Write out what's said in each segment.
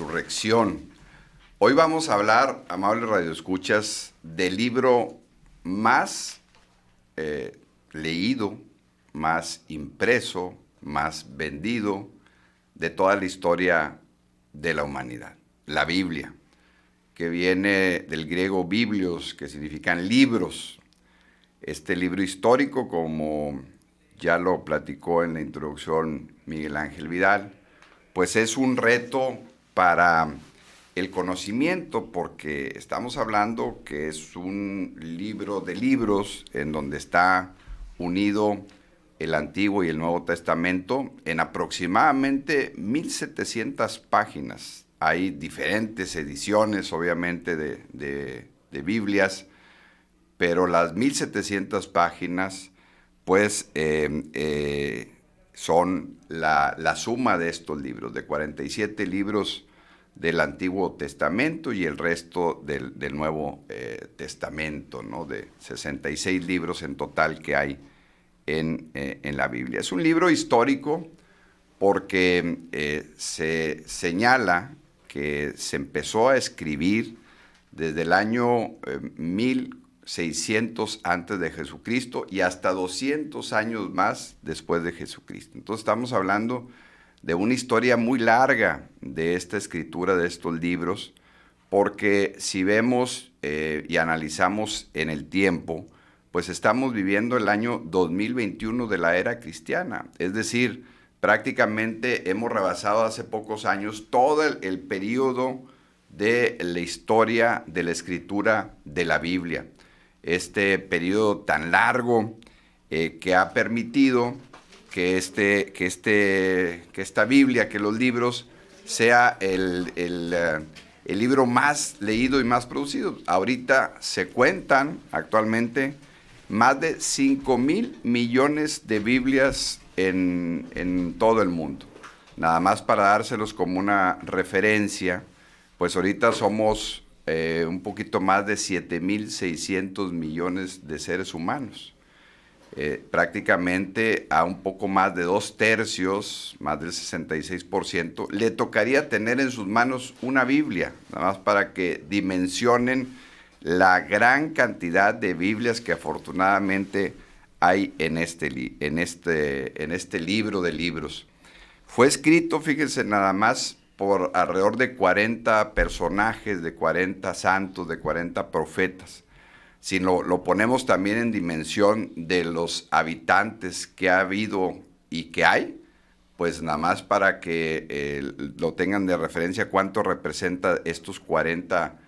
resurrección. Hoy vamos a hablar, amables radioescuchas, del libro más leído, más impreso, más vendido de toda la historia de la humanidad, la Biblia, que viene del griego biblios, que significan libros. Este libro histórico, como ya lo platicó en la introducción Miguel Ángel Vidal, pues es un reto para el conocimiento, porque estamos hablando que es un libro de libros en donde está unido el Antiguo y el Nuevo Testamento en aproximadamente 1700 páginas. Hay diferentes ediciones, obviamente, de Biblias, pero las 1700 páginas, pues, son la suma de estos libros, de 47 libros del Antiguo Testamento y el resto del Nuevo Testamento, ¿no? De 66 libros en total que hay en la Biblia. Es un libro histórico porque se señala que se empezó a escribir desde el año 1600 antes de Jesucristo y hasta 200 años más después de Jesucristo. Entonces estamos hablando de una historia muy larga de esta escritura, de estos libros, porque si vemos y analizamos en el tiempo, pues estamos viviendo el año 2021 de la era cristiana. Es decir, prácticamente hemos rebasado hace pocos años todo el periodo de la historia de la escritura de la Biblia. Este periodo tan largo que ha permitido que esta Biblia, que los libros, sea el libro más leído y más producido. Ahorita se cuentan actualmente más de 5,000 millones de Biblias en todo el mundo. Nada más para dárselos como una referencia, pues ahorita somos un poquito más de 7,600 millones de seres humanos. Prácticamente a un poco más de 2/3, más del 66%, le tocaría tener en sus manos una Biblia, nada más para que dimensionen la gran cantidad de Biblias que afortunadamente hay en este libro de libros. Fue escrito, fíjense, nada más por alrededor de 40 personajes, de 40 santos, de 40 profetas. Si lo ponemos también en dimensión de los habitantes que ha habido y que hay, pues nada más para que lo tengan de referencia cuánto representa estos 40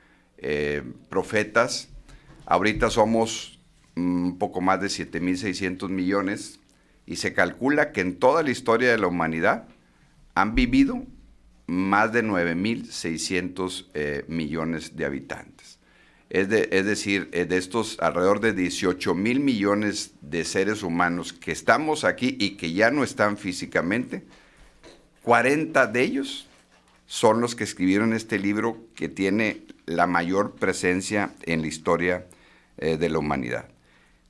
profetas. Ahorita somos un poco más de 7,600 millones y se calcula que en toda la historia de la humanidad han vivido más de 9,600 millones de habitantes. Es decir, de estos alrededor de 18,000 millones de seres humanos que estamos aquí y que ya no están físicamente, 40 de ellos son los que escribieron este libro que tiene la mayor presencia en la historia de la humanidad.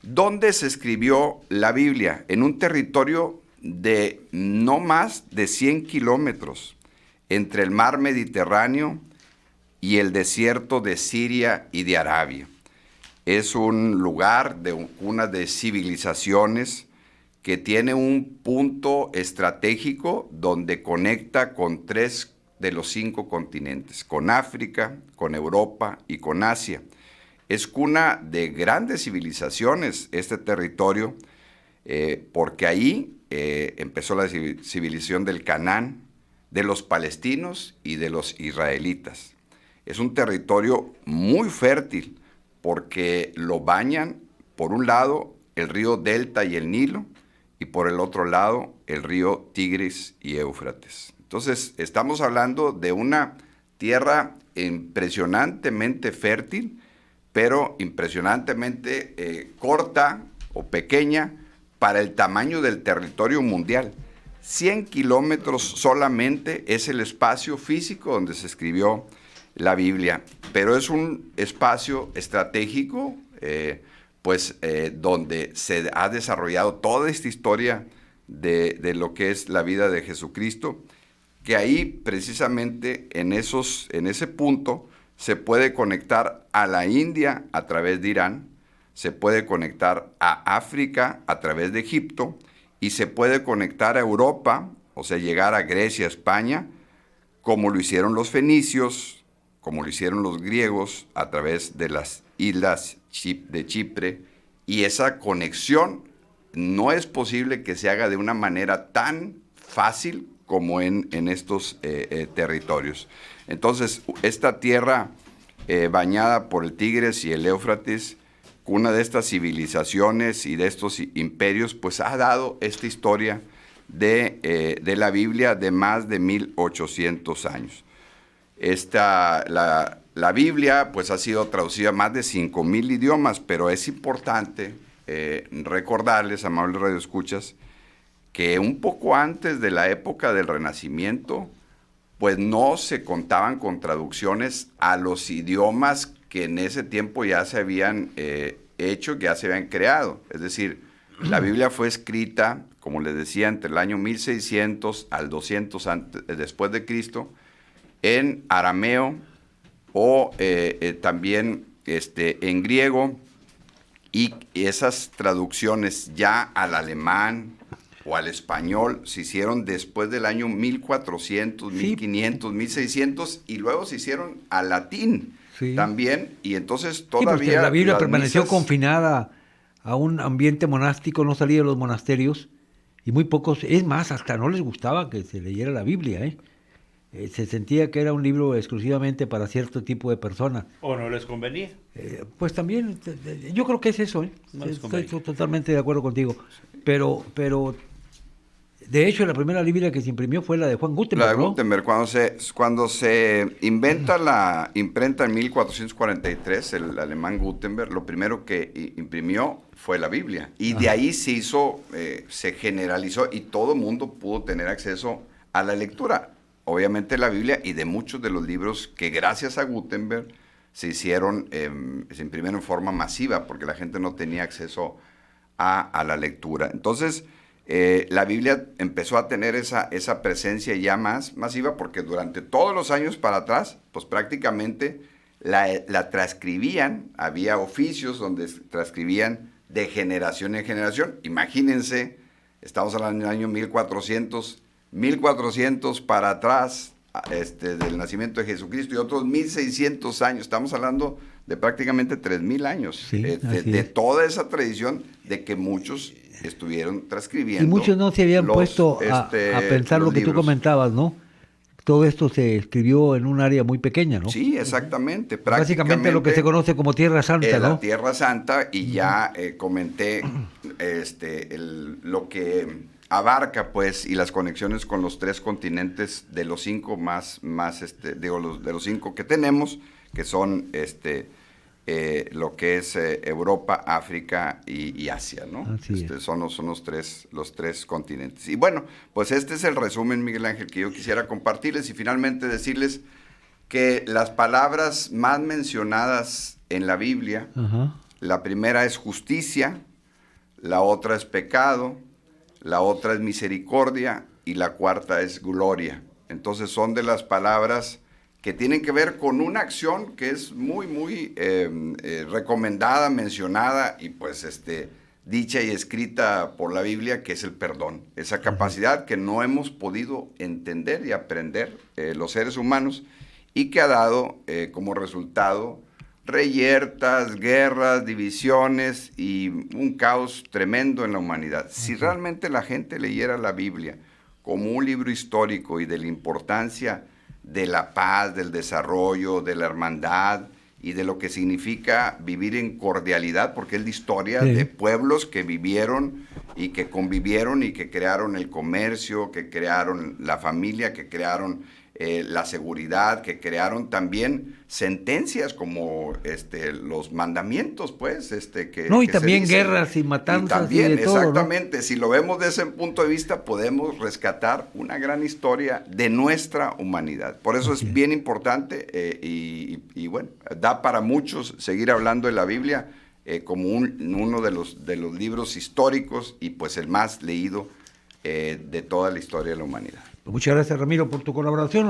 ¿Dónde se escribió la Biblia? En un territorio de no más de 100 kilómetros entre el mar Mediterráneo y el desierto de Siria y de Arabia. Es un lugar de cuna de civilizaciones que tiene un punto estratégico donde conecta con 3 de los 5 continentes, con África, con Europa y con Asia. Es cuna de grandes civilizaciones este territorio, porque ahí empezó la civilización del Canaán, de los palestinos y de los israelitas. Es un territorio muy fértil porque lo bañan, por un lado, el río Delta y el Nilo, y por el otro lado, el río Tigris y Éufrates. Entonces, estamos hablando de una tierra impresionantemente fértil, pero impresionantemente corta o pequeña para el tamaño del territorio mundial. 100 kilómetros solamente es el espacio físico donde se escribió la Biblia, pero es un espacio estratégico, donde se ha desarrollado toda esta historia de lo que es la vida de Jesucristo, que ahí precisamente en ese punto se puede conectar a la India a través de Irán, se puede conectar a África a través de Egipto y se puede conectar a Europa, o sea, llegar a Grecia, España, como lo hicieron los fenicios, como lo hicieron los griegos a través de las islas de Chipre, y esa conexión no es posible que se haga de una manera tan fácil como en estos territorios. Entonces, esta tierra bañada por el Tigris y el Éufrates, una de estas civilizaciones y de estos imperios, pues ha dado esta historia de la Biblia de más de 1800 años. La Biblia pues ha sido traducida a más de 5000 idiomas, pero es importante recordarles, amables radioescuchas, que un poco antes de la época del Renacimiento, pues no se contaban con traducciones a los idiomas que en ese tiempo ya se habían hecho, que ya se habían creado. Es decir, la Biblia fue escrita, como les decía, entre el año 1600 al 200 después de Cristo, en arameo o también en griego, y esas traducciones ya al alemán o al español se hicieron después del año 1400, sí. 1500, 1600, y luego se hicieron al latín, sí, también, y entonces todavía... Sí, la Biblia permaneció confinada a un ambiente monástico, no salía de los monasterios, y muy pocos, es más, hasta no les gustaba que se leyera la Biblia, se sentía que era un libro exclusivamente para cierto tipo de personas. ¿O no les convenía? Pues también, yo creo que es eso, no estoy totalmente de acuerdo contigo, pero de hecho la primera Biblia que se imprimió fue la de Juan Gutenberg, La de Gutenberg, cuando se inventa la imprenta en 1443, el alemán Gutenberg, lo primero que imprimió fue la Biblia, y de ahí se hizo, se generalizó, y todo mundo pudo tener acceso a la lectura. Obviamente la Biblia y de muchos de los libros que gracias a Gutenberg se hicieron, se imprimieron en forma masiva, porque la gente no tenía acceso a la lectura. Entonces, la Biblia empezó a tener esa presencia ya más masiva, porque durante todos los años para atrás, pues prácticamente la transcribían, había oficios donde transcribían de generación en generación. Imagínense, estamos hablando del año 1400 para atrás, del nacimiento de Jesucristo, y otros 1600 años, estamos hablando de prácticamente 3000 años, sí, de toda esa tradición de que muchos estuvieron transcribiendo. Y muchos no se habían puesto a pensar lo que tú comentabas, ¿no? Todo esto se escribió en un área muy pequeña, ¿no? Sí, exactamente. Básicamente lo que se conoce como Tierra Santa, ¿no? La Tierra Santa, y ya comenté lo que abarca, pues, y las conexiones con los 3 continentes de los 5 de los 5 que tenemos, que son lo que es Europa, África y Asia, ¿no? Son los tres continentes. Y bueno, pues este es el resumen, Miguel Ángel, que yo quisiera compartirles, y finalmente decirles que las palabras más mencionadas en la Biblia, la primera es justicia, la otra es pecado, la otra es misericordia y la cuarta es gloria. Entonces son de las palabras que tienen que ver con una acción que es muy, muy recomendada, mencionada y pues dicha y escrita por la Biblia, que es el perdón. Esa capacidad que no hemos podido entender y aprender los seres humanos, y que ha dado como resultado reyertas, guerras, divisiones y un caos tremendo en la humanidad. Si realmente la gente leyera la Biblia como un libro histórico y de la importancia de la paz, del desarrollo, de la hermandad y de lo que significa vivir en cordialidad, porque es la historia de pueblos que vivieron y que convivieron y que crearon el comercio, que crearon la familia, que crearon la seguridad, que crearon también sentencias como los mandamientos, pues, y también guerras y matanzas. Y también, y de todo, exactamente, ¿no? Si lo vemos desde ese punto de vista, podemos rescatar una gran historia de nuestra humanidad. Por eso es bien importante y bueno, da para muchos seguir hablando de la Biblia como uno de los libros históricos y pues el más leído de toda la historia de la humanidad. Muchas gracias, Ramiro, por tu colaboración.